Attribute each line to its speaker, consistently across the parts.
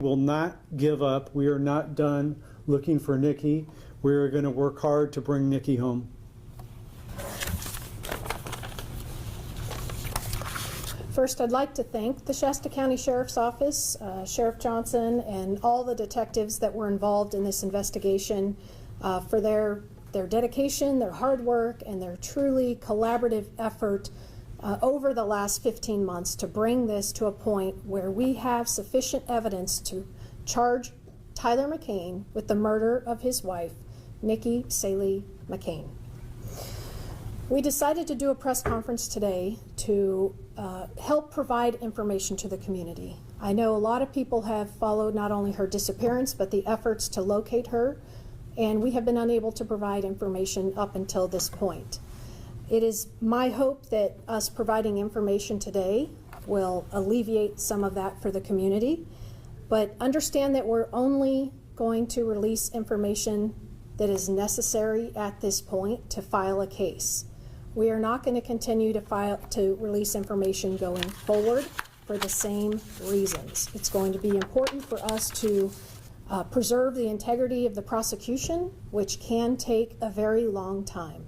Speaker 1: Will not give up. We are not done looking for Nikki. We are going to work hard to bring Nikki home.
Speaker 2: First, I'd like to thank the Shasta County Sheriff's Office, Sheriff Johnson, and all the detectives that were involved in this investigation for their dedication, their hard work, and their truly collaborative effort over the last 15 months to bring this to a point where we have sufficient evidence to charge Tyler McCain with the murder of his wife, Nikki Saley McCain. We decided to do a press conference today to help provide information to the community. I know a lot of people have followed not only her disappearance, but the efforts to locate her, and we have been unable to provide information up until this point. It is my hope that us providing information today will alleviate some of that for the community, but understand that we're only going to release information that is necessary at this point to file a case. We are not going to continue to release information going forward for the same reasons. It's going to be important for us to preserve the integrity of the prosecution, which can take a very long time.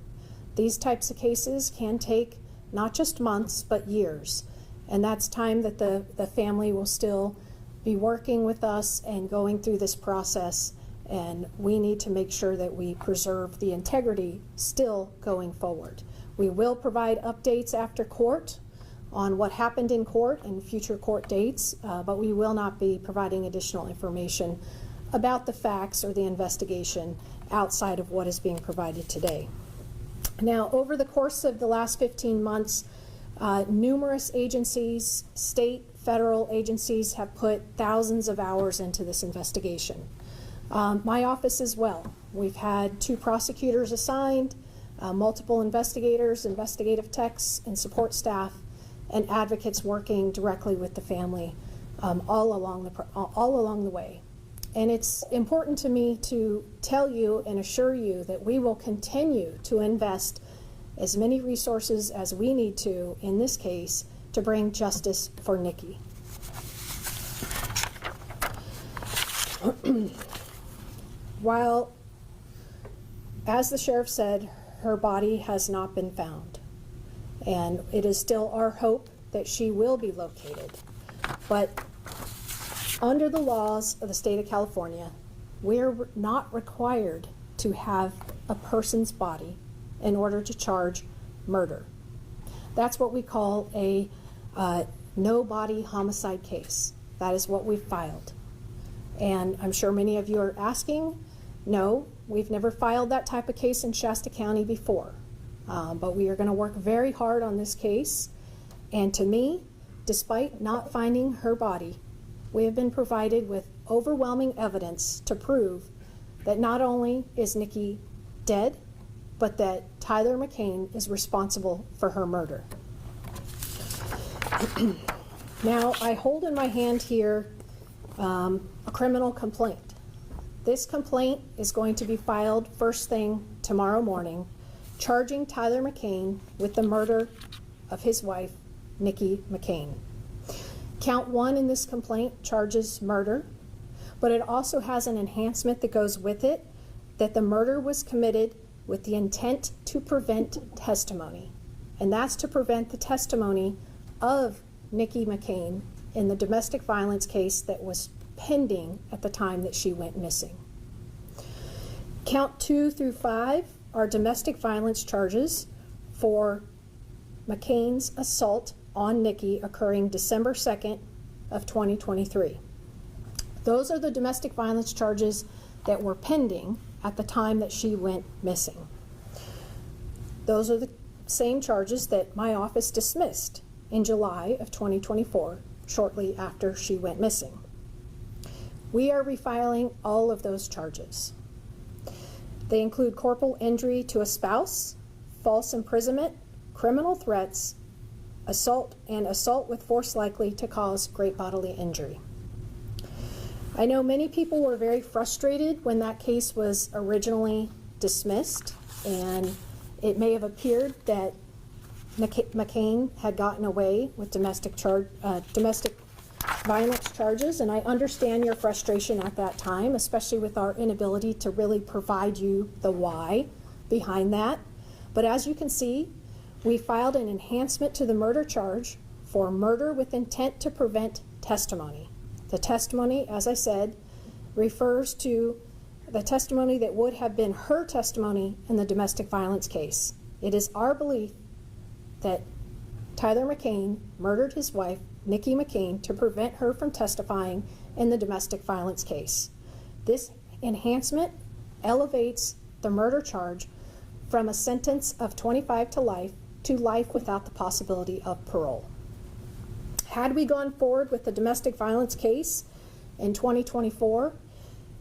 Speaker 2: These types of cases can take not just months, but years. And that's time that the family will still be working with us and going through this process. And we need to make sure that we preserve the integrity still going forward. We will provide updates after court on what happened in court and future court dates, but we will not be providing additional information about the facts or the investigation outside of what is being provided today. Now, over the course of the last 15 months, numerous agencies, state, federal agencies have put thousands of hours into this investigation. My office as well. We've had 2 prosecutors assigned, multiple investigators, investigative techs, and support staff, and advocates working directly with the family all along the way. And it's important to me to tell you and assure you that we will continue to invest as many resources as we need to in this case to bring justice for Nikki. While, as the sheriff said, her body has not been found, and it is still our hope that she will be located. But under the laws of the state of California, we're not required to have a person's body in order to charge murder. That's what we call a no-body homicide case. That is what we've filed. And I'm sure many of you are asking, no, we've never filed that type of case in Shasta County before. But we are going to work very hard on this case. And to me, despite not finding her body, we have been provided with overwhelming evidence to prove that not only is Nikki dead, but that Tyler McCain is responsible for her murder. Now, I hold in my hand here a criminal complaint. This complaint is going to be filed first thing tomorrow morning, charging Tyler McCain with the murder of his wife, Nikki McCain. Count 1 in this complaint charges murder, but it also has an enhancement that goes with it, that the murder was committed with the intent to prevent testimony. And that's to prevent the testimony of Nikki McCain in the domestic violence case that was pending at the time that she went missing. Count 2 through 5 are domestic violence charges for McCain's assault on Nikki occurring December 2nd of 2023. Those are the domestic violence charges that were pending at the time that she went missing. Those are the same charges that my office dismissed in July of 2024, shortly after she went missing. We are refiling all of those charges. They include corporal injury to a spouse, false imprisonment, criminal threats, assault, and assault with force likely to cause great bodily injury. I know many people were very frustrated when that case was originally dismissed, and it may have appeared that McCain had gotten away with domestic violence charges, and I understand your frustration at that time, especially with our inability to really provide you the why behind that. But as you can see, we filed an enhancement to the murder charge for murder with intent to prevent testimony. The testimony, as I said, refers to the testimony that would have been her testimony in the domestic violence case. It is our belief that Tyler McCain murdered his wife, Nikki McCain, to prevent her from testifying in the domestic violence case. This enhancement elevates the murder charge from a sentence of 25 to life without the possibility of parole. Had we gone forward with the domestic violence case in 2024,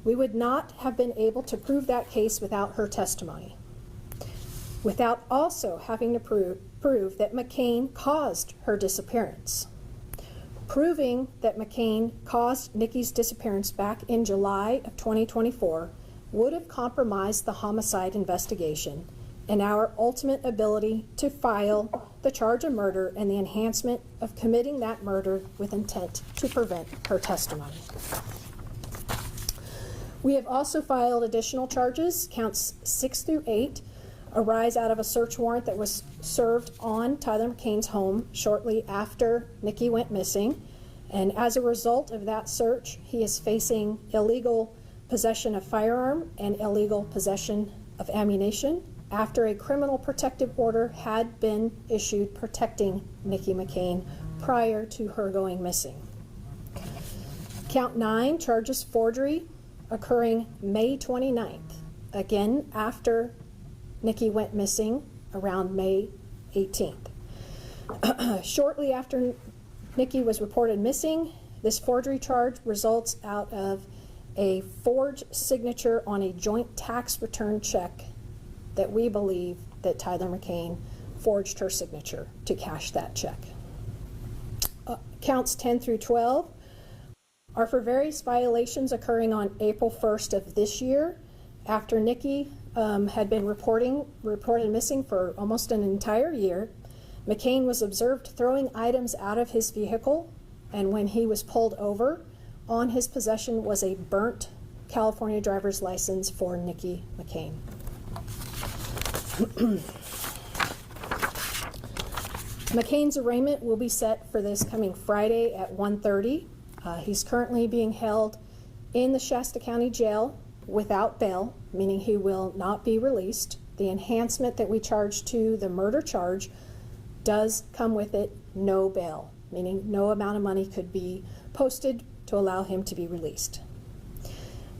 Speaker 2: we would not have been able to prove that case without her testimony, without also having to prove that McCain caused her disappearance. Proving that McCain caused Nikki's disappearance back in July of 2024 would have compromised the homicide investigation and our ultimate ability to file the charge of murder and the enhancement of committing that murder with intent to prevent her testimony. We have also filed additional charges. Counts 6 through 8 arise out of a search warrant that was served on Tyler McCain's home shortly after Nikki went missing. And as a result of that search, he is facing illegal possession of firearm and illegal possession of ammunition after a criminal protective order had been issued protecting Nikki McCain prior to her going missing. Count 9 charges forgery occurring May 29th, again after Nikki went missing around May 18th. Shortly after Nikki was reported missing, this forgery charge results out of a forged signature on a joint tax return check that we believe that Tyler McCain forged her signature to cash that check. Counts 10 through 12 are for various violations occurring on April 1st of this year, after Nikki had been reported missing for almost an entire year. McCain was observed throwing items out of his vehicle, and when he was pulled over, on his possession was a burnt California driver's license for Nikki McCain. McCain's arraignment will be set for this coming Friday at 1:30. He's currently being held in the Shasta County Jail without bail, meaning he will not be released. The enhancement that we charge to the murder charge does come with it no bail, meaning no amount of money could be posted to allow him to be released.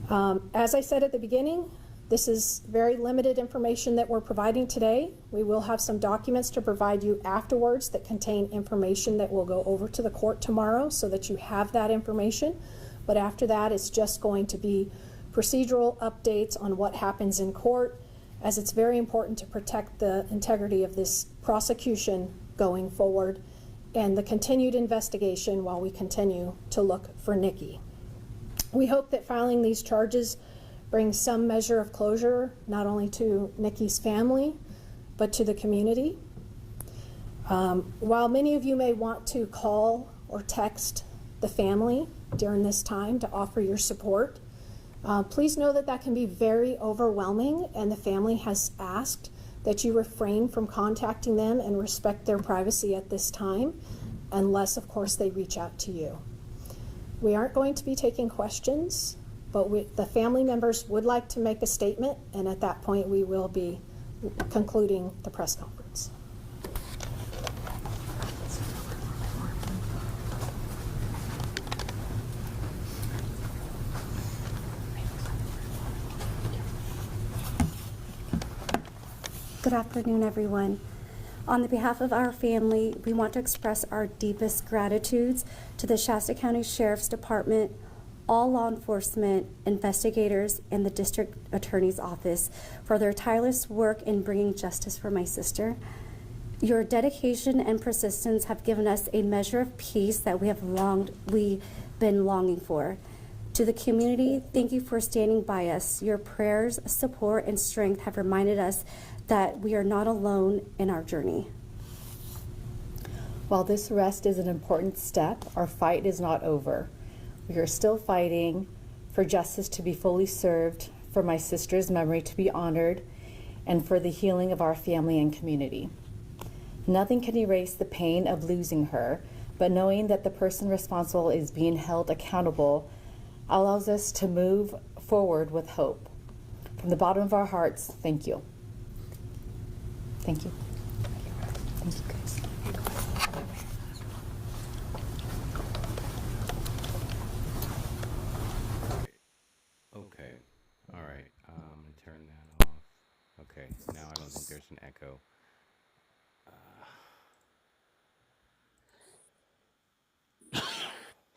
Speaker 2: As I said at the beginning, this is very limited information that we're providing today. We will have some documents to provide you afterwards that contain information that will go over to the court tomorrow so that you have that information. But after that, it's just going to be procedural updates on what happens in court, as it's very important to protect the integrity of this prosecution going forward and the continued investigation while we continue to look for Nikki. We hope that filing these charges brings some measure of closure, not only to Nikki's family, but to the community. While many of you may want to call or text the family during this time to offer your support, please know that that can be very overwhelming, and the family has asked that you refrain from contacting them and respect their privacy at this time, unless, of course, they reach out to you. We aren't going to be taking questions, but the family members would like to make a statement, and at that point we will be concluding the press conference.
Speaker 3: Good afternoon, everyone. On the behalf of our family, we want to express our deepest gratitudes to the Shasta County Sheriff's Department, all law enforcement, investigators, and the District Attorney's Office for their tireless work in bringing justice for my sister. Your dedication and persistence have given us a measure of peace that we've been longing for. To the community, thank you for standing by us. Your prayers, support, and strength have reminded us that we are not alone in our journey.
Speaker 4: While this arrest is an important step, our fight is not over. We are still fighting for justice to be fully served, for my sister's memory to be honored, and for the healing of our family and community. Nothing can erase the pain of losing her, but knowing that the person responsible is being held accountable allows us to move forward with hope. From the bottom of our hearts, thank you. Thank you. Thank you, guys.
Speaker 5: Okay. All right. I'm gonna turn that off. Okay. Now I don't think there's an echo.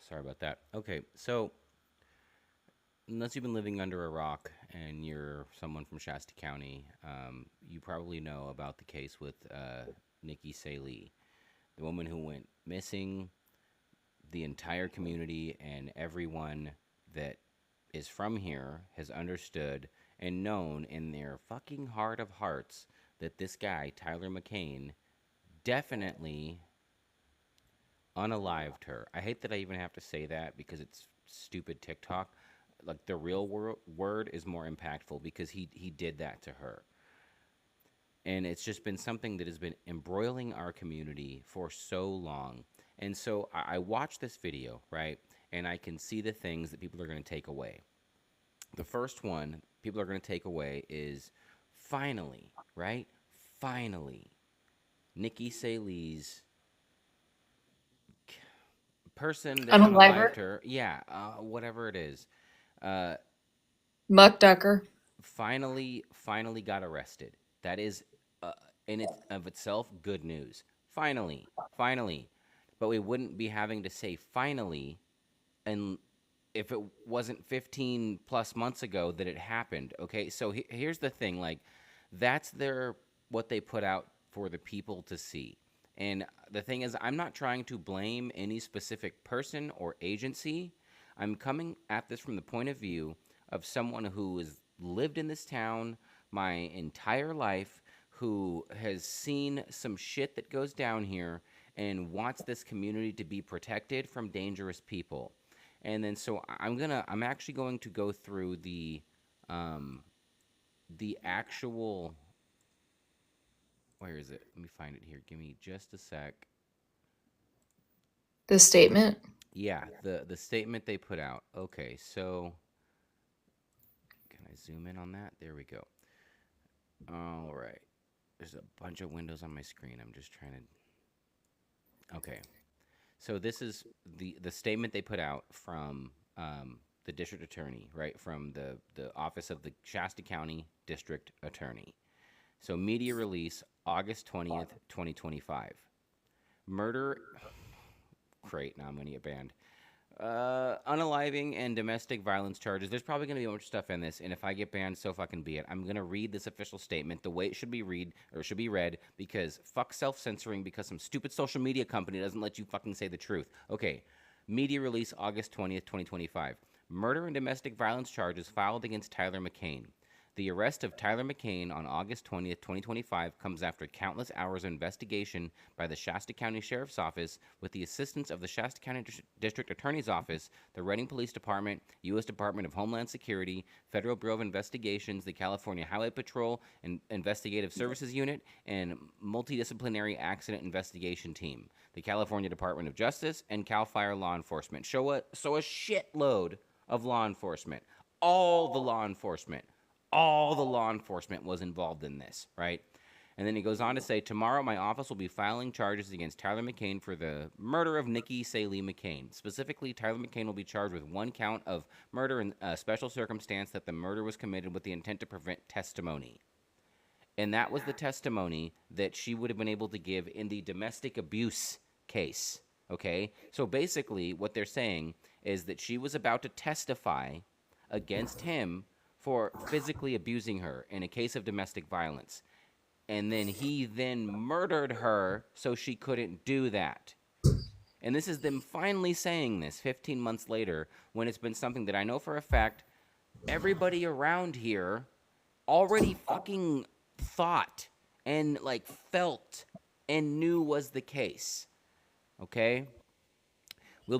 Speaker 5: Sorry about that. Okay. So, unless you've been living under a rock and you're someone from Shasta County, you probably know about the case with Nikki Saley, the woman who went missing. The entire community and everyone that is from here has understood and known in their fucking heart of hearts that this guy, Tyler McCain, definitely unalived her. I hate that I even have to say that because it's stupid TikTok. Like, the real word is more impactful because he did that to her. And it's just been something that has been embroiling our community for so long. And so I watched this video, right? And I can see the things that people are going to take away. The first one people are going to take away is finally, right? Finally, Nikki Saley's person that unalived her, yeah, whatever it is,
Speaker 6: Muck Ducker.
Speaker 5: finally got arrested. That is, in it of itself, good news. Finally. But we wouldn't be having to say finally, and if it wasn't 15 plus months ago that it happened. Okay, so here's the thing, like, that's what they put out for the people to see. And the thing is, I'm not trying to blame any specific person or agency. I'm coming at this from the point of view of someone who has lived in this town my entire life, who has seen some shit that goes down here and wants this community to be protected from dangerous people. And then so I'm actually going to go through the actual, where is it? Let me find it here. Give me just a sec.
Speaker 6: The statement.
Speaker 5: Yeah, the statement they put out. Okay, so can I zoom in on that? There we go. All right. There's a bunch of windows on my screen. I'm just trying to. Okay. So this is the statement they put out from the district attorney, right? From the office of the Shasta County District Attorney. So media release August 20th, 2025. Murder. Great, now I'm going to get banned. Unaliving and domestic violence charges. There's probably going to be a bunch of stuff in this, and if I get banned, so fucking be it. I'm going to read this official statement the way it should be read, because fuck self-censoring because some stupid social media company doesn't let you fucking say the truth. Okay, media release August 20th, 2025. Murder and domestic violence charges filed against Tyler McCain. The arrest of Tyler McCain on August 20th, 2025 comes after countless hours of investigation by the Shasta County Sheriff's Office with the assistance of the Shasta County District Attorney's Office, the Reading Police Department, U.S. Department of Homeland Security, Federal Bureau of Investigations, the California Highway Patrol and Investigative Services Unit, and Multidisciplinary Accident Investigation Team, the California Department of Justice, and CAL FIRE Law Enforcement. So a shitload of law enforcement. All the law enforcement was involved in this, right? And then he goes on to say, tomorrow my office will be filing charges against Tyler McCain for the murder of Nikki Saley McCain. Specifically, Tyler McCain will be charged with one count of murder in a special circumstance that the murder was committed with the intent to prevent testimony. And that was the testimony that she would have been able to give in the domestic abuse case, okay? So basically, what they're saying is that she was about to testify against him for physically abusing her in a case of domestic violence. And then he murdered her so she couldn't do that. And this is them finally saying this 15 months later, when it's been something that I know for a fact everybody around here already fucking thought and like felt and knew was the case. Okay? We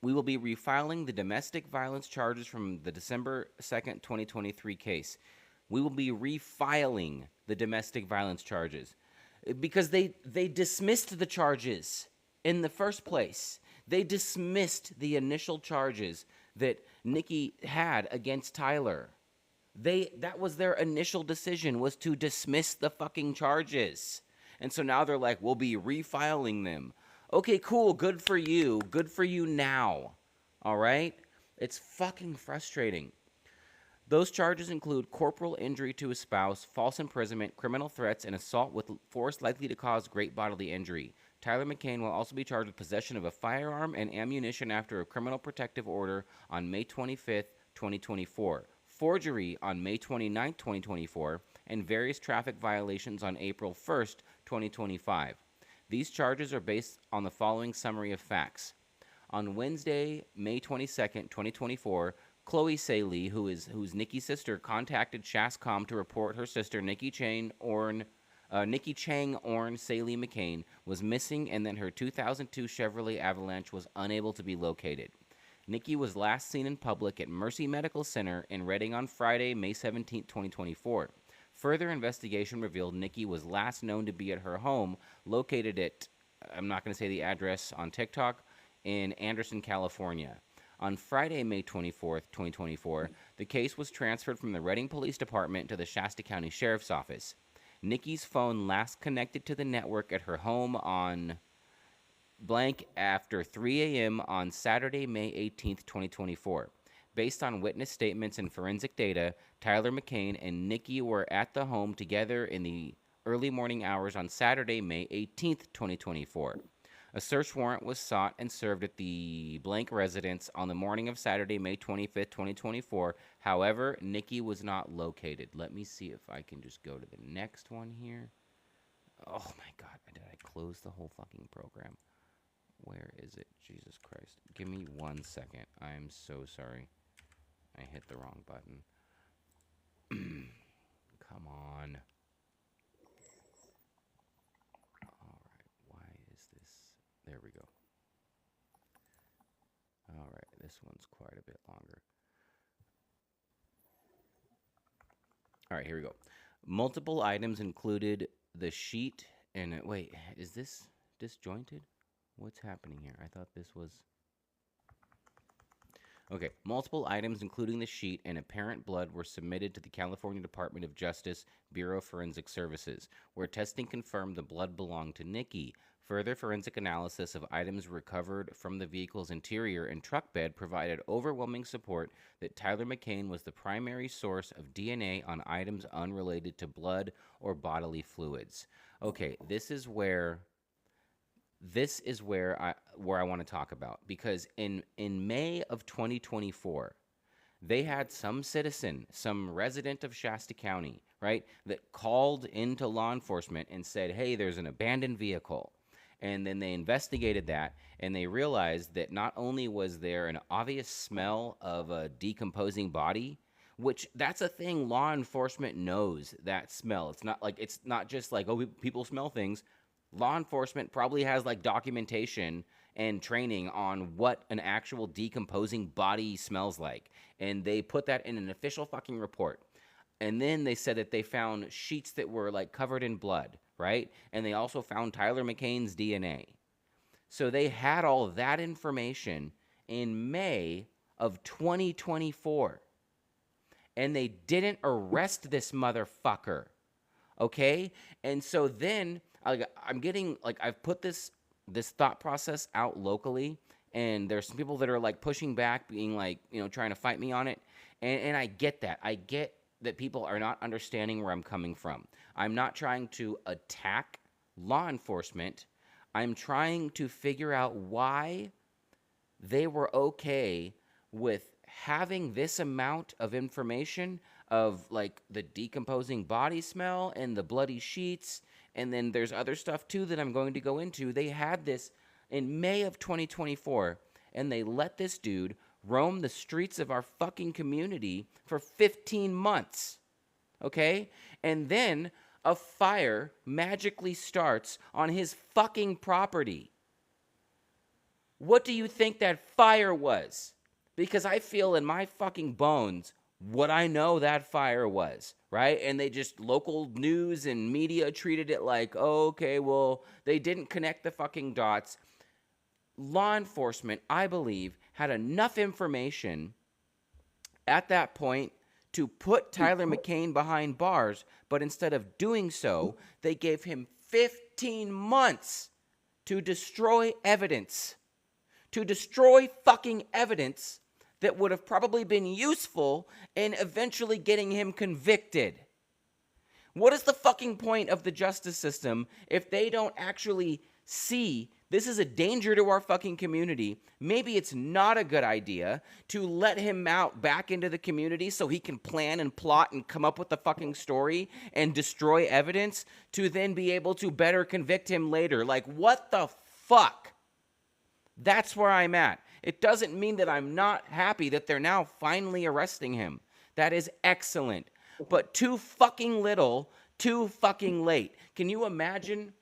Speaker 5: will be refiling the domestic violence charges from the December 2nd, 2023 case. We will be refiling the domestic violence charges because they dismissed the charges in the first place. They dismissed the initial charges that Nikki had against Tyler. That was their initial decision, was to dismiss the fucking charges. And so now they're like, we'll be refiling them. Okay, cool, good for you. Good for you now. All right? It's fucking frustrating. Those charges include corporal injury to a spouse, false imprisonment, criminal threats, and assault with force likely to cause great bodily injury. Tyler McCain will also be charged with possession of a firearm and ammunition after a criminal protective order on May 25th, 2024, forgery on May 29th, 2024, and various traffic violations on April 1st, 2025. These charges are based on the following summary of facts. On Wednesday, May 22nd, 2024, Chloe Saley, who's Nikki's sister, contacted Shascom to report her sister, Nikki Chang Orn Saley McCain, was missing and that her 2002 Chevrolet Avalanche was unable to be located. Nikki was last seen in public at Mercy Medical Center in Reading on Friday, May 17, 2024. Further investigation revealed Nikki was last known to be at her home, located at, I'm not going to say the address on TikTok, in Anderson, California. On Friday, May 24, 2024, the case was transferred from the Reading Police Department to the Shasta County Sheriff's Office. Nikki's phone last connected to the network at her home on blank after 3 a.m. on Saturday, May 18, 2024. Based on witness statements and forensic data, Tyler McCain and Nikki were at the home together in the early morning hours on Saturday, May 18, 2024. A search warrant was sought and served at the blank residence on the morning of Saturday, May 25th, 2024. However, Nikki was not located. Let me see if I can just go to the next one here. Oh my God, did I close the whole fucking program? Where is it? Jesus Christ. Give me 1 second. I'm so sorry. I hit the wrong button. Come on. Alright, why is this? There we go. Alright, this one's quite a bit longer. Alright, here we go. Multiple items included the sheet and... wait, is this disjointed? What's happening here? I thought this was... Okay, multiple items, including the sheet and apparent blood, were submitted to the California Department of Justice Bureau of Forensic Services, where testing confirmed the blood belonged to Nikki. Further forensic analysis of items recovered from the vehicle's interior and truck bed provided overwhelming support that Tyler McCain was the primary source of DNA on items unrelated to blood or bodily fluids. Okay, this is where I want to talk about, because in May of 2024, they had some citizen, some resident of Shasta County, right, that called into law enforcement and said, hey, there's an abandoned vehicle. And then they investigated that, and they realized that not only was there an obvious smell of a decomposing body, which that's a thing law enforcement knows, that smell. It's not just like, oh, people smell things. Law enforcement probably has like documentation and training on what an actual decomposing body smells like. And they put that in an official fucking report. And then they said that they found sheets that were like covered in blood, right? And they also found Tyler McCain's DNA. So they had all that information in May of 2024. And they didn't arrest this motherfucker. Okay? And so then I'm getting, like, I've put this thought process out locally, and there's some people that are like pushing back, being like, trying to fight me on it. And I get that. I get that people are not understanding where I'm coming from. I'm not trying to attack law enforcement. I'm trying to figure out why they were okay with having this amount of information of like the decomposing body smell and the bloody sheets. And then there's other stuff too that I'm going to go into. They had this in May of 2024, and they let this dude roam the streets of our fucking community for 15 months. Okay? And then a fire magically starts on his fucking property. What do you think that fire was? Because I feel in my fucking bones what I know that fire was, right? And they just, local news and media treated it like, oh, okay, well, they didn't connect the fucking dots. Law enforcement, I believe, had enough information at that point to put Tyler McCain behind bars, but instead of doing so, they gave him 15 months to destroy evidence. To destroy fucking evidence that would have probably been useful in eventually getting him convicted. What is the fucking point of the justice system if they don't actually see this is a danger to our fucking community? Maybe it's not a good idea to let him out back into the community so he can plan and plot and come up with the fucking story and destroy evidence to then be able to better convict him later. Like, what the fuck? That's where I'm at. It doesn't mean that I'm not happy that they're now finally arresting him. That is excellent. But too fucking little, too fucking late. Can you imagine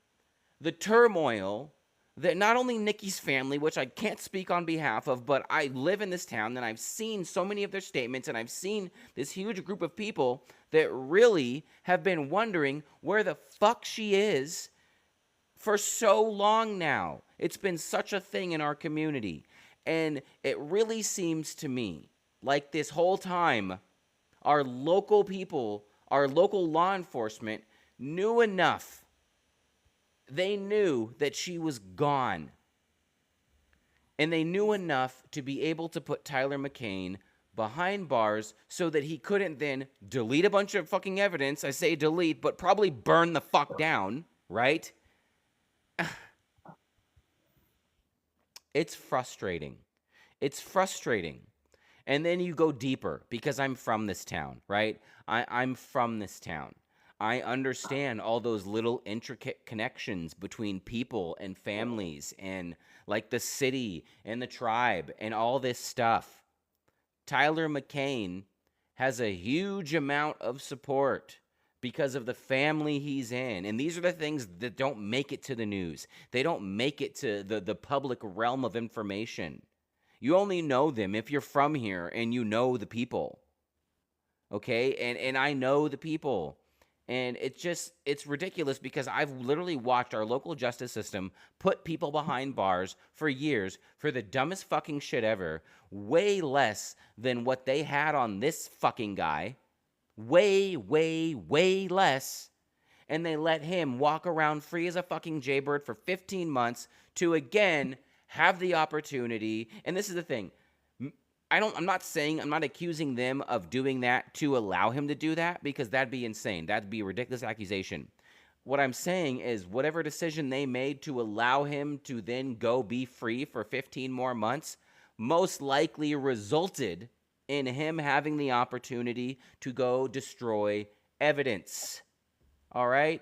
Speaker 5: the turmoil that not only Nikki's family, which I can't speak on behalf of, but I live in this town and I've seen so many of their statements and I've seen this huge group of people that really have been wondering where the fuck she is for so long now. It's been such a thing in our community. And it really seems to me like this whole time, our local people, our local law enforcement knew enough. They knew that she was gone. And they knew enough to be able to put Tyler McCain behind bars so that he couldn't then delete a bunch of fucking evidence. I say delete, but probably burn the fuck down, right? It's frustrating. It's frustrating. And then you go deeper because I'm from this town, right? I'm from this town. I understand all those little intricate connections between people and families and like the city and the tribe and all this stuff. Tyler McCain has a huge amount of support because of the family he's in. And these are the things that don't make it to the news. They don't make it to the public realm of information. You only know them if you're from here and you know the people. Okay? And I know the people. And it's ridiculous because I've literally watched our local justice system put people behind bars for years for the dumbest fucking shit ever. Way less than what they had on this fucking guy. Way, way, way less. And they let him walk around free as a fucking jaybird for 15 months to again have the opportunity. And this is the thing. I'm not accusing them of doing that to allow him to do that, because that'd be insane. That'd be a ridiculous accusation. What I'm saying is whatever decision they made to allow him to then go be free for 15 more months most likely resulted in him having the opportunity to go destroy evidence. All right?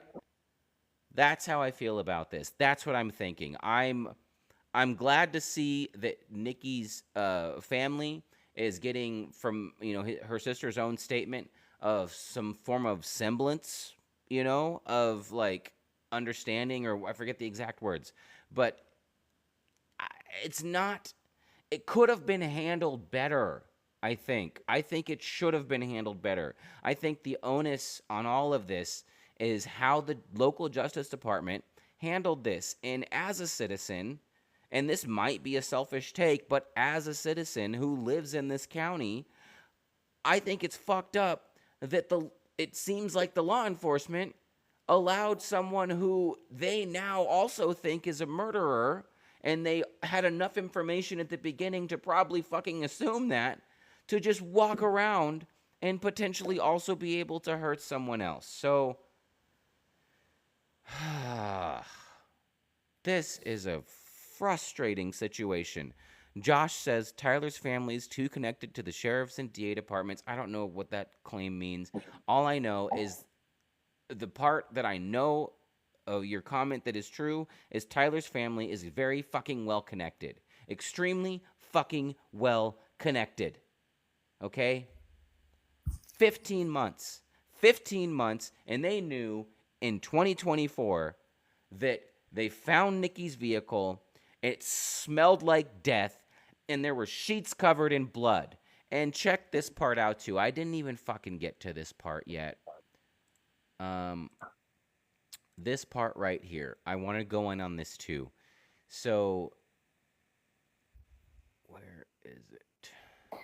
Speaker 5: That's how I feel about this. That's what I'm thinking. I'm glad to see that Nikki's family is getting from, her sister's own statement of some form of semblance, of like understanding, or I forget the exact words, but it could have been handled better. I think it should have been handled better. I think the onus on all of this is how the local justice department handled this. And as a citizen, and this might be a selfish take, but as a citizen who lives in this county, I think it's fucked up that it seems like the law enforcement allowed someone who they now also think is a murderer, and they had enough information at the beginning to probably fucking assume that, to just walk around and potentially also be able to hurt someone else. So, this is a frustrating situation. Josh says Tyler's family is too connected to the sheriff's and DA departments. I don't know what that claim means. All I know is the part that I know of your comment that is true is Tyler's family is very fucking well connected. Extremely fucking well connected. Okay? 15 months. 15 months, and they knew in 2024 that they found Nikki's vehicle, It smelled like death, and there were sheets covered in blood. And check this part out too. I didn't even fucking get to this part yet. This part right here. I want to go in on this too. So, where is it?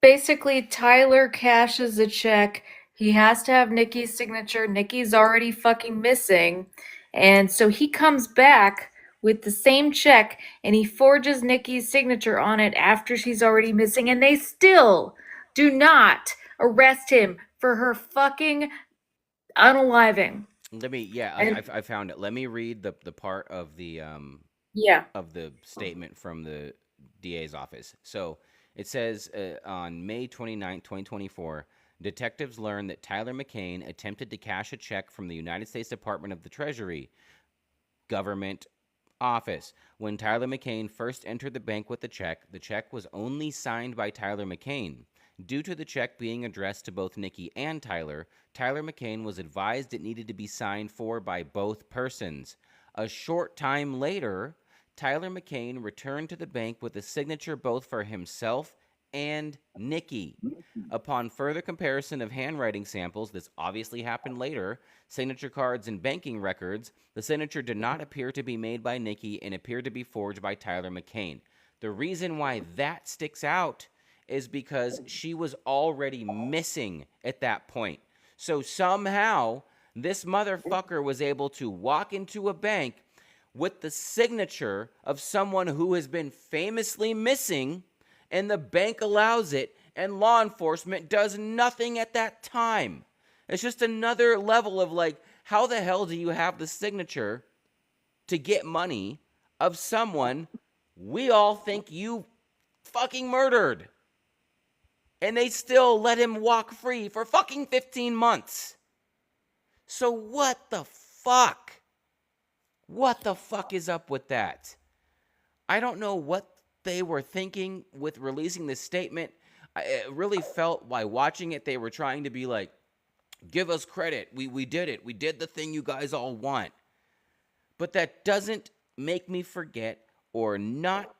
Speaker 6: Basically, Tyler cashes a check. He has to have Nikki's signature. Nikki's already fucking missing. And so he comes back with the same check and he forges Nikki's signature on it after she's already missing. And they still do not arrest him for her fucking unaliving.
Speaker 5: I found it. Let me read the part of the
Speaker 6: Yeah.
Speaker 5: statement from the DA's office. So it says on May 29th, 2024, detectives learned that Tyler McCain attempted to cash a check from the United States Department of the Treasury government office. When Tyler McCain first entered the bank with the check was only signed by Tyler McCain. Due to the check being addressed to both Nikki and Tyler McCain was advised it needed to be signed for by both persons. A short time later, Tyler McCain returned to the bank with a signature both for himself and Nikki. Upon further comparison of handwriting samples, this obviously happened later, signature cards and banking records, the signature did not appear to be made by Nikki and appeared to be forged by Tyler McCain. The reason why that sticks out is because she was already missing at that point. So somehow, this motherfucker was able to walk into a bank with the signature of someone who has been famously missing, and the bank allows it, and law enforcement does nothing at that time. It's just another level of like, how the hell do you have the signature to get money of someone we all think you fucking murdered? And they still let him walk free for fucking 15 months. So what the fuck? What the fuck is up with that? I don't know what they were thinking with releasing this statement. It really felt by watching it, they were trying to be like, give us credit. We did it. We did the thing you guys all want. But that doesn't make me forget or not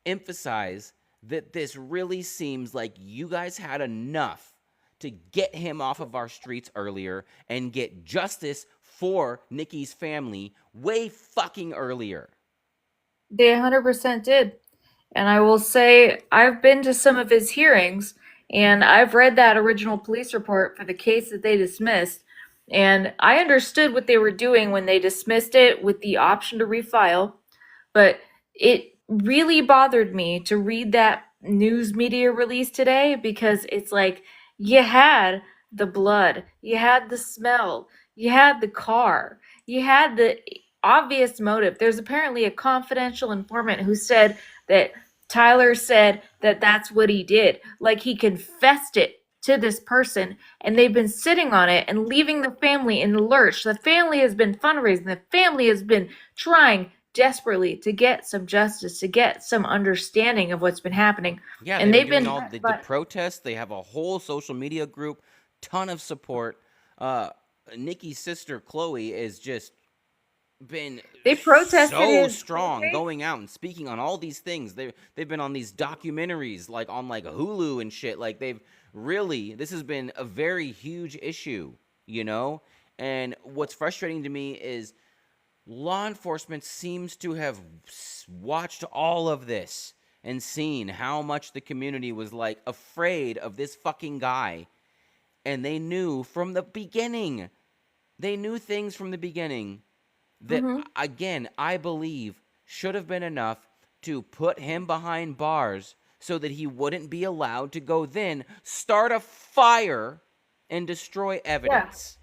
Speaker 5: emphasize that this really seems like you guys had enough to get him off of our streets earlier and get justice for Nikki's family way fucking earlier.
Speaker 6: They 100% did. And I will say, I've been to some of his hearings, and I've read that original police report for the case that they dismissed. And I understood what they were doing when they dismissed it with the option to refile. But it really bothered me to read that news media release today because it's like you had the blood, you had the smell, you had the car, you had the obvious motive. There's apparently a confidential informant who said that Tyler said that that's what he did. Like he confessed it to this person, and they've been sitting on it and leaving the family in the lurch. The family has been fundraising. The family has been trying desperately to get some justice, to get some understanding of what's been happening.
Speaker 5: Yeah,
Speaker 6: and they've been
Speaker 5: doing all the protests. They have a whole social media group, ton of support. Nikki's sister Chloe has just been so strong, going out and speaking on all these things. They've been on these documentaries, like on like Hulu and shit. Like this has been a very huge issue, you know. And what's frustrating to me is law enforcement seems to have watched all of this and seen how much the community was like afraid of this fucking guy. And they knew from the beginning. They knew things from the beginning that, again, I believe should have been enough to put him behind bars so that he wouldn't be allowed to go then start a fire and destroy evidence.
Speaker 6: Yeah.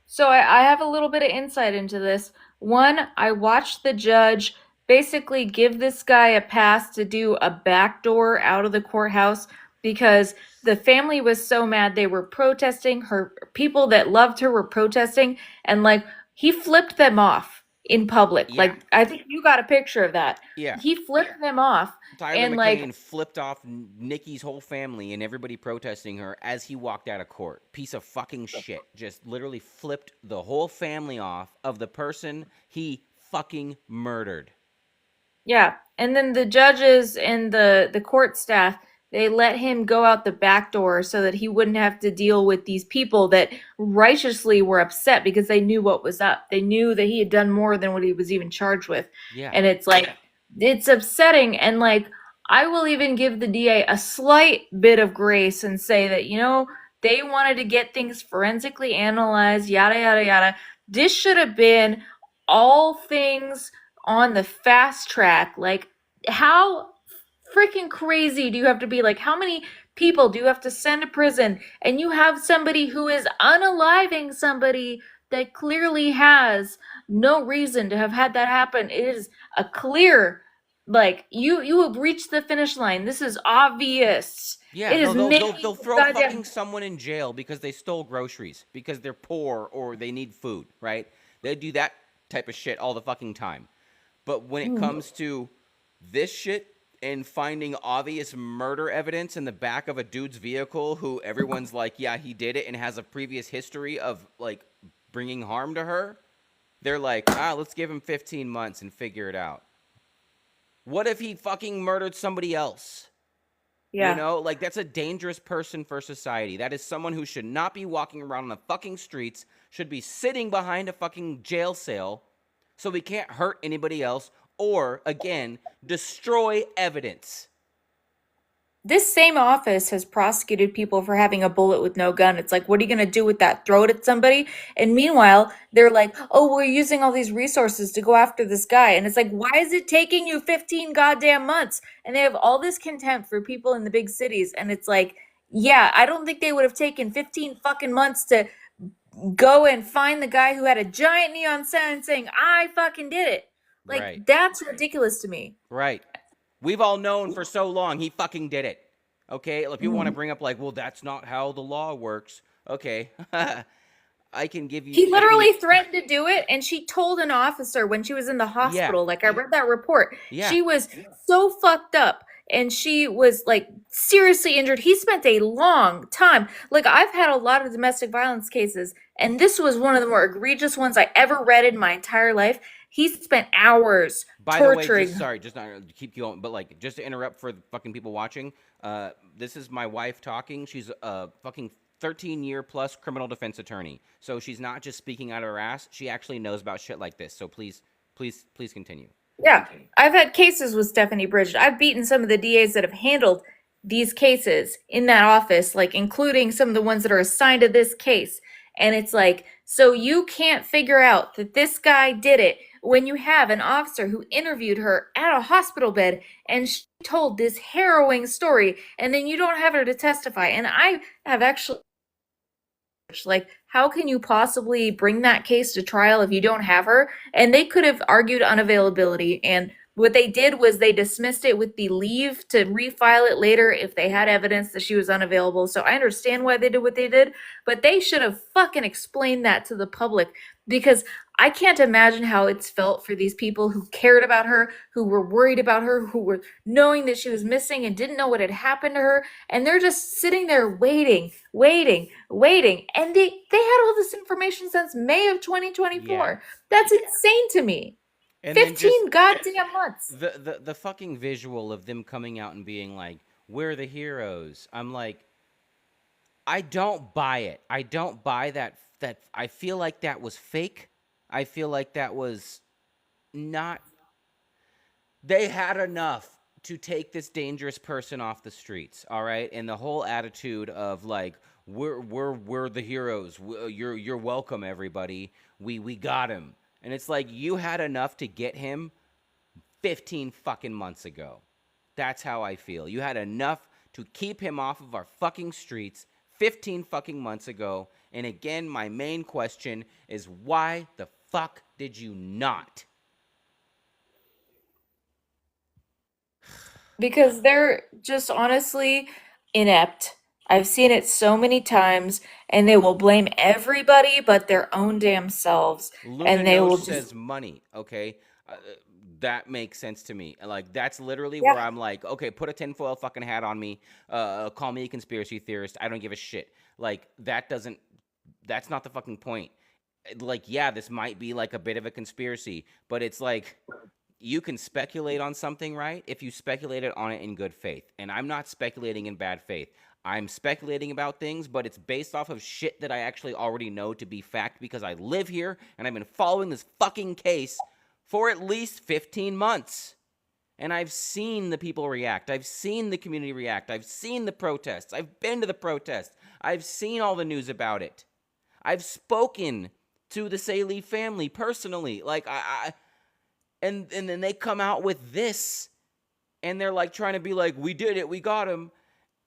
Speaker 6: So I have a little bit of insight into this. One, I watched the judge basically give this guy a pass to do a backdoor out of the courthouse because the family was so mad. They were protesting. Her people that loved her were protesting, and like he flipped them off in public.
Speaker 5: Yeah.
Speaker 6: Like I think you got a picture of that.
Speaker 5: Yeah.
Speaker 6: He flipped them off.
Speaker 5: Tyler McCain flipped off Nikki's whole family and everybody protesting her as he walked out of court. Piece of fucking shit. Just literally flipped the whole family off of the person he fucking murdered.
Speaker 6: Yeah, and then the judges and the court staff, they let him go out the back door so that he wouldn't have to deal with these people that righteously were upset because they knew what was up. They knew that he had done more than what he was even charged with.
Speaker 5: Yeah.
Speaker 6: And it's like it's upsetting, and like I will even give the DA a slight bit of grace and say that, you know, they wanted to get things forensically analyzed, yada yada yada. This should have been all things on the fast track. Like, how freaking crazy do you have to be? Like, how many people do you have to send to prison? And you have somebody who is unaliving somebody that clearly has no reason to have had that happen. It is a clear, like, you have reached the finish line. This is obvious.
Speaker 5: Yeah,
Speaker 6: It is
Speaker 5: no,
Speaker 6: making
Speaker 5: they'll throw
Speaker 6: goddamn-
Speaker 5: fucking someone in jail because they stole groceries, because they're poor or they need food, right? They do that type of shit all the fucking time. But when it comes to this shit and finding obvious murder evidence in the back of a dude's vehicle who everyone's like, yeah, he did it and has a previous history of, like, bringing harm to her, they're like, let's give him 15 months and figure it out. What if he fucking murdered somebody else?
Speaker 6: Yeah.
Speaker 5: You know, like, that's a dangerous person for society. That is someone who should not be walking around on the fucking streets, should be sitting behind a fucking jail cell so he can't hurt anybody else or, again, destroy evidence.
Speaker 6: This same office has prosecuted people for having a bullet with no gun. It's like, what are you going to do with that? Throw it at somebody? And meanwhile, they're like, oh, we're using all these resources to go after this guy. And it's like, why is it taking you 15 goddamn months? And they have all this contempt for people in the big cities. And it's like, yeah, I don't think they would have taken 15 fucking months to go and find the guy who had a giant neon sign saying, I fucking did it. Like,
Speaker 5: Right.
Speaker 6: That's ridiculous to me.
Speaker 5: Right. We've all known for so long he fucking did it. Okay? If you want to bring up, like, well, that's not how the law works. Okay. I can give you...
Speaker 6: He literally threatened to do it, and she told an officer when she was in the hospital.
Speaker 5: Yeah.
Speaker 6: Like, I read that report.
Speaker 5: Yeah.
Speaker 6: She was so fucked up, and she was, like, seriously injured. He spent a long time. Like, I've had a lot of domestic violence cases, and this was one of the more egregious ones I ever read in my entire life. He spent hours
Speaker 5: By
Speaker 6: torturing.
Speaker 5: the way, just not to keep going, but, like, just to interrupt for the fucking people watching, this is my wife talking. She's a fucking 13-year plus criminal defense attorney. So she's not just speaking out of her ass. She actually knows about shit like this. So please continue.
Speaker 6: Yeah, I've had cases with Stephanie Bridget. I've beaten some of the DAs that have handled these cases in that office, like including some of the ones that are assigned to this case. And it's like, so you can't figure out that this guy did it when you have an officer who interviewed her at a hospital bed and she told this harrowing story, and then you don't have her to testify. And I have actually, like, how can you possibly bring that case to trial if you don't have her? And they could have argued unavailability, and what they did was they dismissed it with the leave to refile it later if they had evidence that she was unavailable. So I understand why they did what they did, but they should have fucking explained that to the public, because I can't imagine how it's felt for these people who cared about her, who were worried about her, who were knowing that she was missing and didn't know what had happened to her. And they're just sitting there waiting. And they had all this information since May of 2024.
Speaker 5: Yeah.
Speaker 6: That's insane to me.
Speaker 5: And then
Speaker 6: 15 goddamn months.
Speaker 5: The fucking visual of them coming out and being like, we're the heroes. I'm like, I don't buy it. I don't buy that. I feel like that was fake. I feel like that was not... They had enough to take this dangerous person off the streets, all right? And the whole attitude of, like, we're the heroes. You're welcome, everybody. We got him. And it's like, you had enough to get him 15 fucking months ago. That's how I feel. You had enough to keep him off of our fucking streets 15 fucking months ago. And again, my main question is, why the fuck did you not?
Speaker 6: Because they're just honestly inept. I've seen it so many times, and they will blame everybody but their own damn selves. And they will
Speaker 5: Luminoche
Speaker 6: just...
Speaker 5: says money, okay? That makes sense to me. Like, that's literally
Speaker 6: Yeah.
Speaker 5: where I'm like, okay, put a tinfoil fucking hat on me. Call me a conspiracy theorist. I don't give a shit. Like, that's not the fucking point. like, yeah, this might be like a bit of a conspiracy, but it's like you can speculate on something, right? If you speculated on it in good faith. And I'm not speculating in bad faith. I'm speculating about things, but it's based off of shit that I actually already know to be fact because I live here and I've been following this fucking case for at least 15 months. And I've seen the people react. I've seen the community react. I've seen the protests. I've been to the protests. I've seen all the news about it. I've spoken to the Saley family personally. Like, and then they come out with this, and they're like trying to be like, we did it, we got him.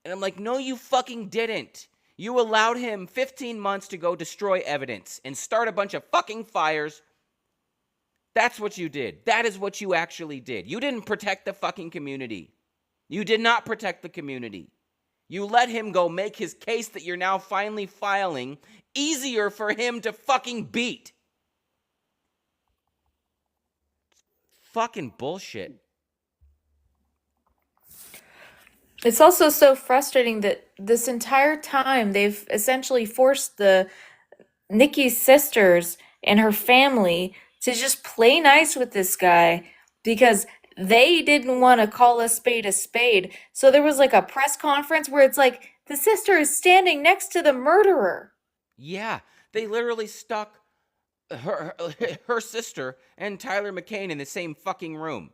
Speaker 5: And I'm like, no, you fucking didn't. You allowed him 15 months to go destroy evidence and start a bunch of fucking fires. That's what you did. That is what you actually did. You didn't protect the fucking community. You did not protect the community. You let him go make his case that you're now finally filing easier for him to fucking beat. Fucking bullshit.
Speaker 6: It's also so frustrating that this entire time they've essentially forced the Nikki's sisters and her family to just play nice with this guy because they didn't want to call a spade a spade. So there was like a press conference where it's like the sister is standing next to the murderer.
Speaker 5: Yeah, they literally stuck her sister and Tyler McCain in the same fucking room.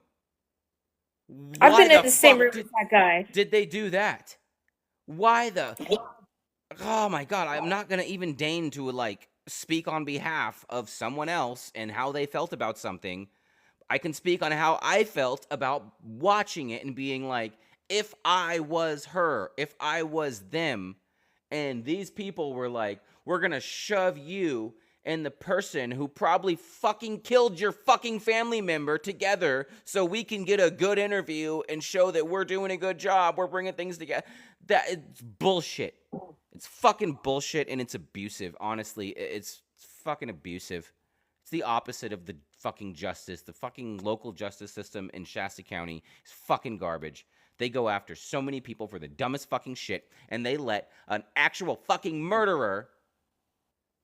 Speaker 6: I've
Speaker 5: Why
Speaker 6: been in the same
Speaker 5: fuck
Speaker 6: room with that guy.
Speaker 5: did they do that? Why the... Oh my god, I'm not gonna even deign to like speak on behalf of someone else and how they felt about something. I can speak on how I felt about watching it and being like, if I was her, if I was them, and these people were like, we're gonna shove you and the person who probably fucking killed your fucking family member together so we can get a good interview and show that we're doing a good job, we're bringing things together. That it's bullshit. It's fucking bullshit, and it's abusive. Honestly, it's fucking abusive. It's the opposite of the fucking justice. The fucking local justice system in Shasta County is fucking garbage. They go after so many people for the dumbest fucking shit, and they let an actual fucking murderer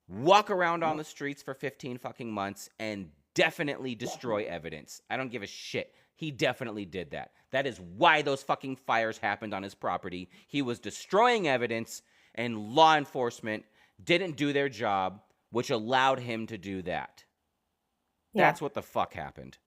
Speaker 5: walk around on the streets for 15 fucking months and definitely destroy evidence. I don't give a shit. He definitely did that. That is why those fucking fires happened on his property. He was destroying evidence, and law enforcement didn't do their job, which allowed him to do that.
Speaker 6: Yeah.
Speaker 5: That's what the fuck happened.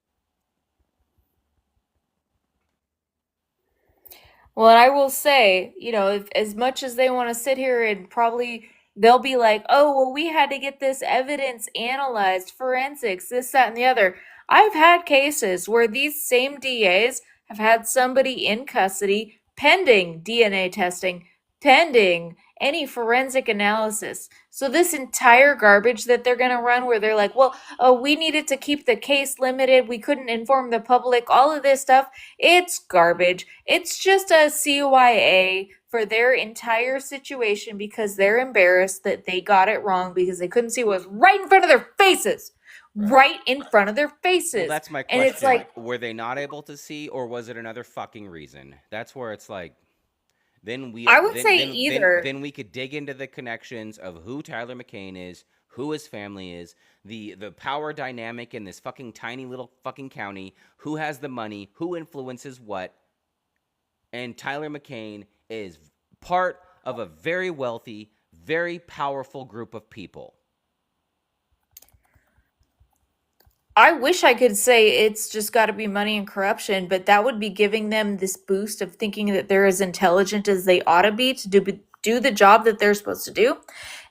Speaker 6: Well, and I will say, if, as much as they want to sit here and probably they'll be like, oh, well, we had to get this evidence analyzed, forensics, this, that, and the other. I've had cases where these same DAs have had somebody in custody pending DNA testing, pending any forensic analysis. So this entire garbage that they're going to run where they're like, well, oh, we needed to keep the case limited. We couldn't inform the public, all of this stuff. It's garbage. It's just a CYA for their entire situation because they're embarrassed that they got it wrong because they couldn't see what was right in front of their faces. Right in front of their faces.
Speaker 5: Well, that's my question.
Speaker 6: And it's like,
Speaker 5: were they not able to see, or was it another fucking reason? That's where it's like,
Speaker 6: I would say either.
Speaker 5: Then we could dig into the connections of who Tyler McCain is, who his family is, the power dynamic in this fucking tiny little fucking county, who has the money, who influences what. And Tyler McCain is part of a very wealthy, very powerful group of people.
Speaker 6: I wish I could say it's just got to be money and corruption, but that would be giving them this boost of thinking that they're as intelligent as they ought to be to do the job that they're supposed to do.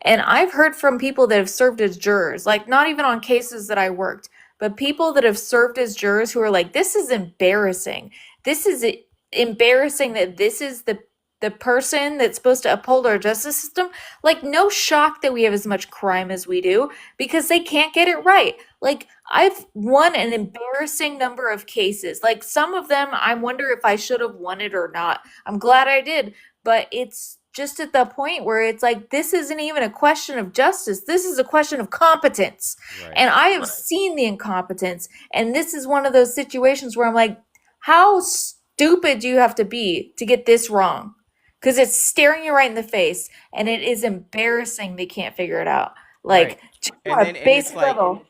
Speaker 6: And I've heard from people that have served as jurors, like not even on cases that I worked, but people that have served as jurors who are like, this is embarrassing. This is embarrassing that this is the person that's supposed to uphold our justice system. Like, no shock that we have as much crime as we do because they can't get it right. Like, I've won an embarrassing number of cases. Like, some of them, I wonder if I should have won it or not. I'm glad I did, but it's just at the point where it's like, this isn't even a question of justice. This is a question of competence. Right. And I have seen the incompetence. And this is one of those situations where I'm like, how stupid do you have to be to get this wrong? Because it's staring you right in the face, and it is embarrassing they can't figure it out.
Speaker 5: Right.
Speaker 6: Like, just
Speaker 5: And
Speaker 6: on a
Speaker 5: then, and it's
Speaker 6: basic
Speaker 5: like,
Speaker 6: level.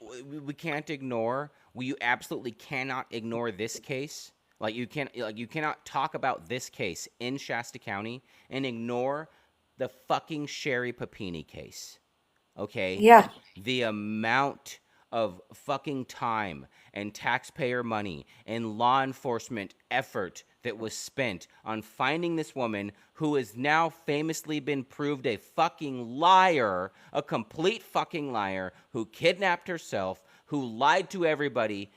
Speaker 5: we can't ignore, we absolutely cannot ignore this case. You cannot talk about this case in Shasta County and ignore the fucking Sherry Papini case. Okay?
Speaker 6: Yeah.
Speaker 5: The amount of fucking time and taxpayer money and law enforcement effort that was spent on finding this woman who has now famously been proved a fucking liar, a complete fucking liar, who kidnapped herself, who lied to everybody,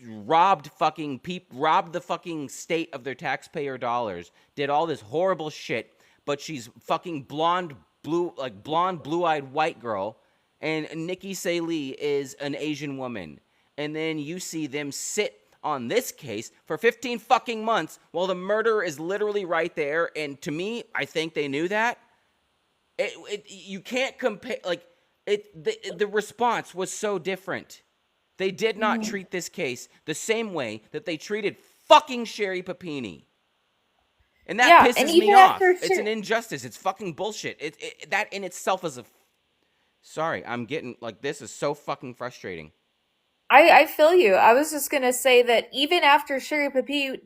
Speaker 5: robbed the fucking state of their taxpayer dollars, did all this horrible shit, but she's fucking blonde blue-eyed white girl, and Nikki Saleh is an Asian woman. And then you see them sit on this case for 15 fucking months while the murderer is literally right there. And to me, I think they knew that. You can't compare. Like, the response was so different. They did not treat this case the same way that they treated fucking Sherry Papini. And that
Speaker 6: Yeah, and
Speaker 5: pisses me
Speaker 6: even
Speaker 5: off.
Speaker 6: after
Speaker 5: It's an injustice. It's fucking bullshit. That in itself is a. Sorry, I'm getting like, this is so fucking frustrating.
Speaker 6: I feel you. I was just gonna say that even after Sherry Papi,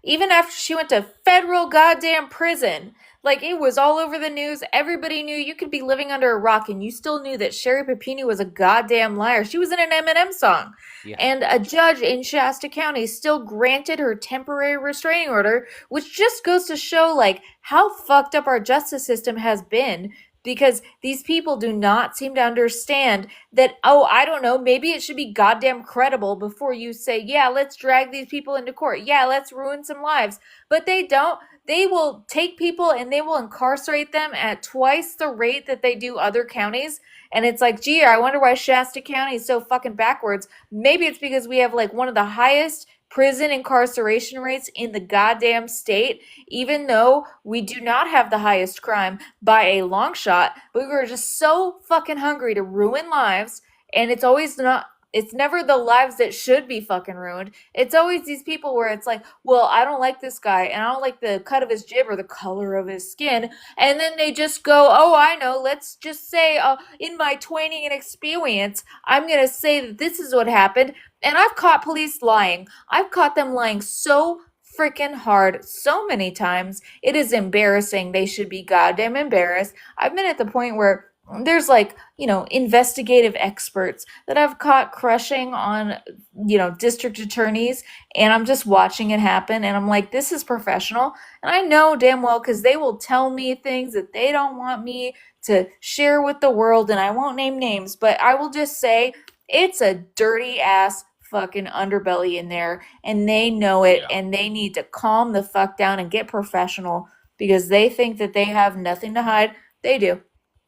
Speaker 6: even after she went to federal goddamn prison, like it was all over the news. Everybody knew. You could be living under a rock and you still knew that Sherry Papini was a goddamn liar. She was in an Eminem song.
Speaker 5: Yeah.
Speaker 6: And a judge in Shasta County still granted her temporary restraining order, which just goes to show like how fucked up our justice system has been, because these people do not seem to understand that, oh, I don't know, maybe it should be goddamn credible before you say, yeah, let's drag these people into court. Yeah, let's ruin some lives. But they don't. They will take people and they will incarcerate them at twice the rate that they do other counties. And it's like, gee, I wonder why Shasta County is so fucking backwards. Maybe it's because we have like one of the highest prison incarceration rates in the goddamn state, even though we do not have the highest crime by a long shot. But we were just so fucking hungry to ruin lives, and it's never the lives that should be fucking ruined. It's always these people where it's like, well, I don't like this guy and I don't like the cut of his jib or the color of his skin. And then they just go, oh, I know, let's just say, in my training and experience, I'm going to say that this is what happened. And I've caught police lying. I've caught them lying so freaking hard so many times. It is embarrassing. They should be goddamn embarrassed. I've been at the point where there's like, investigative experts that I've caught crushing on, district attorneys, and I'm just watching it happen and I'm like, this is professional. And I know damn well, because they will tell me things that they don't want me to share with the world, and I won't name names, but I will just say it's a dirty ass fucking underbelly in there, and they know it.
Speaker 5: Yeah.
Speaker 6: And they need to calm the fuck down and get professional, because they think that they have nothing to hide. They do.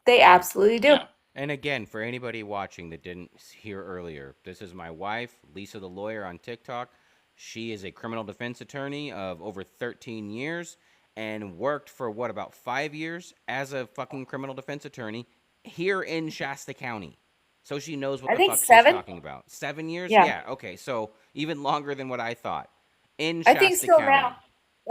Speaker 6: They absolutely do.
Speaker 5: And again, for anybody watching that didn't hear earlier, this is my wife, Lisa the lawyer on TikTok. She is a criminal defense attorney of over 13 years and worked for about 5 years as a fucking criminal defense attorney here in Shasta County. So she knows what
Speaker 6: I
Speaker 5: the
Speaker 6: think
Speaker 5: fuck she's
Speaker 6: 7.
Speaker 5: talking about. 7 years?
Speaker 6: Yeah.
Speaker 5: Okay. So even longer than what I thought. In
Speaker 6: I
Speaker 5: Shasta
Speaker 6: think still
Speaker 5: County.
Speaker 6: now.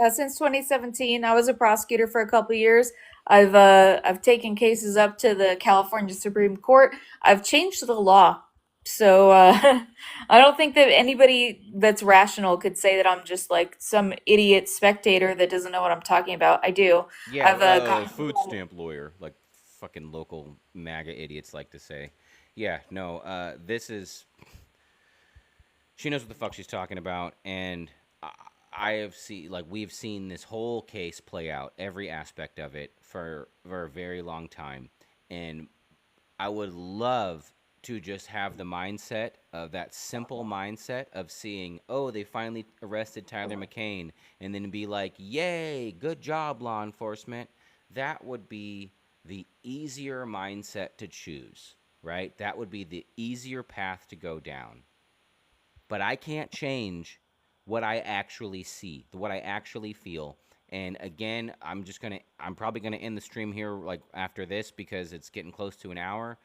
Speaker 6: Since 2017, I was a prosecutor for a couple of years. I've taken cases up to the California Supreme Court. I've changed the law. So I don't think that anybody that's rational could say that I'm just like some idiot spectator that doesn't know what I'm talking about. I do.
Speaker 5: Yeah,
Speaker 6: I've gotten
Speaker 5: food stamp lawyer, like fucking local MAGA idiots like to say. Yeah, no, this is. She knows what the fuck she's talking about, and we've seen this whole case play out, every aspect of it, for a very long time, and I would love to just have the mindset of that simple mindset of seeing, oh, they finally arrested Tyler McCain, and then be like, yay, good job, law enforcement. That would be the easier mindset to choose, right? That would be the easier path to go down. But I can't change what I actually see, what I actually feel. And again, I'm probably gonna end the stream here like after this, because it's getting close to an hour.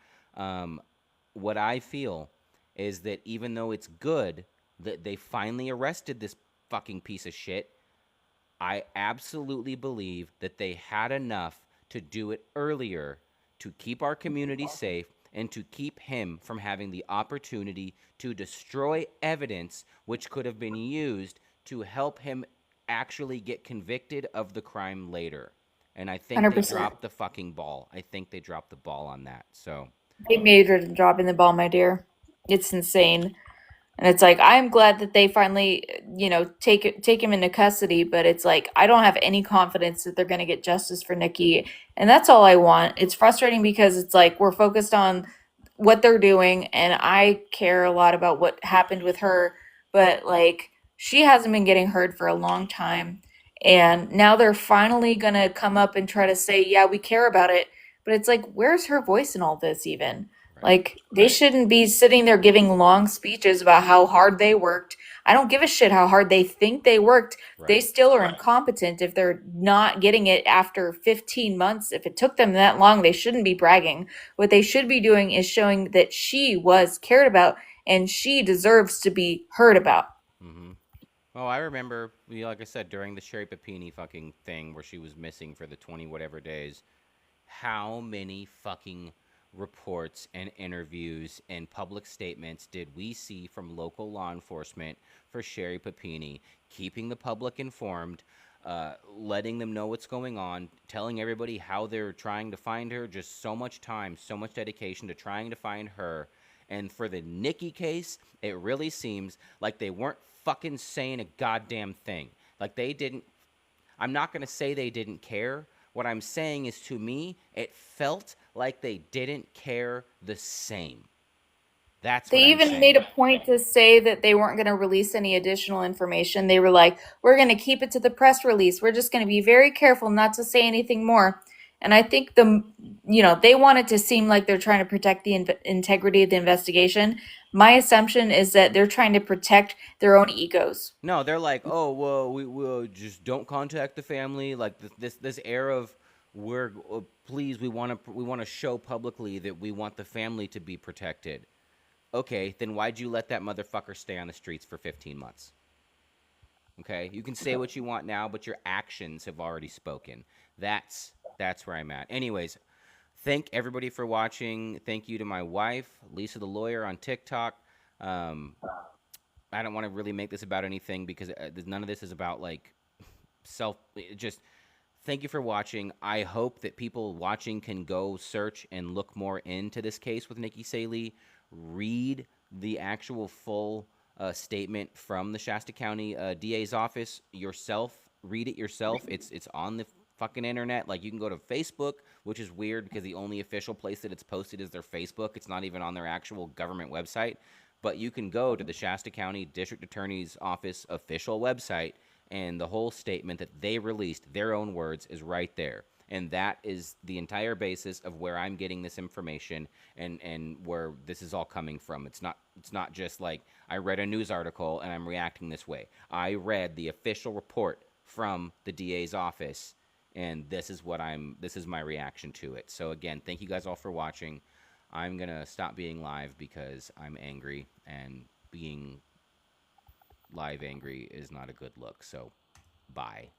Speaker 5: What I feel is that even though it's good that they finally arrested this fucking piece of shit, I absolutely believe that they had enough to do it earlier to keep our community safe and to keep him from having the opportunity to destroy evidence which could have been used to help him actually get convicted of the crime later. And I think they
Speaker 6: 100%.
Speaker 5: dropped the fucking ball. I think they dropped the ball on that. So,
Speaker 6: They majored in dropping the ball, my dear. It's insane. And it's like I'm glad that they finally, take him into custody, but it's like I don't have any confidence that they're going to get justice for Nikki, and that's all I want. It's frustrating because it's like we're focused on what they're doing, and I care a lot about what happened with her, but like she hasn't been getting heard for a long time, and now they're finally going to come up and try to say, "Yeah, we care about it." But it's like where's her voice in all this even? Like, they shouldn't be sitting there giving long speeches about how hard they worked. I don't give a shit how hard they think they worked. They still are incompetent if they're not getting it after 15 months. If it took them that long, they shouldn't be bragging. What they should be doing is showing that she was cared about and she deserves to be heard about.
Speaker 5: oh, I remember, like I said, during the Sherry Papini fucking thing where she was missing for the 20 whatever days, how many fucking reports and interviews and public statements did we see from local law enforcement for Sherry Papini, keeping the public informed, letting them know what's going on, telling everybody how they're trying to find her, just so much time, so much dedication to trying to find her. And for the Nikki case, it really seems like they weren't fucking saying a goddamn thing. Like they didn't, I'm not going to say they didn't care. What I'm saying is, to me, it felt like they didn't care the same. That's
Speaker 6: They
Speaker 5: what I'm
Speaker 6: even
Speaker 5: saying.
Speaker 6: made a point to say that they weren't going to release any additional information. They were like, we're going to keep it to the press release. We're just going to be very careful not to say anything more. And I think they want it to seem like they're trying to protect the integrity of the investigation. My assumption is that they're trying to protect their own egos.
Speaker 5: No, they're like, oh, well, we will just don't contact the family. Like this air of please, we want to show publicly that we want the family to be protected. Okay, then why'd you let that motherfucker stay on the streets for 15 months? Okay, you can say what you want now, but your actions have already spoken. That's where I'm at. Anyways, thank everybody for watching. Thank you to my wife, Lisa the Lawyer on TikTok. I don't want to really make this about anything because none of this is about like just thank you for watching. I hope that people watching can go search and look more into this case with Nikki Saley. Read the actual full statement from the Shasta County DA's office yourself. Read it yourself. It's on the fucking internet. Like, you can go to Facebook, which is weird because the only official place that it's posted is their Facebook. It's not even on their actual government website. But you can go to the Shasta County District Attorney's Office official website, and the whole statement that they released, their own words, is right there. And that is the entire basis of where I'm getting this information and where this is all coming from. It's not just like I read a news article and I'm reacting this way. I read the official report from the DA's office, and this is my reaction to it. So again, thank you guys all for watching. I'm going to stop being live because I'm angry, and being live angry is not a good look. So, bye.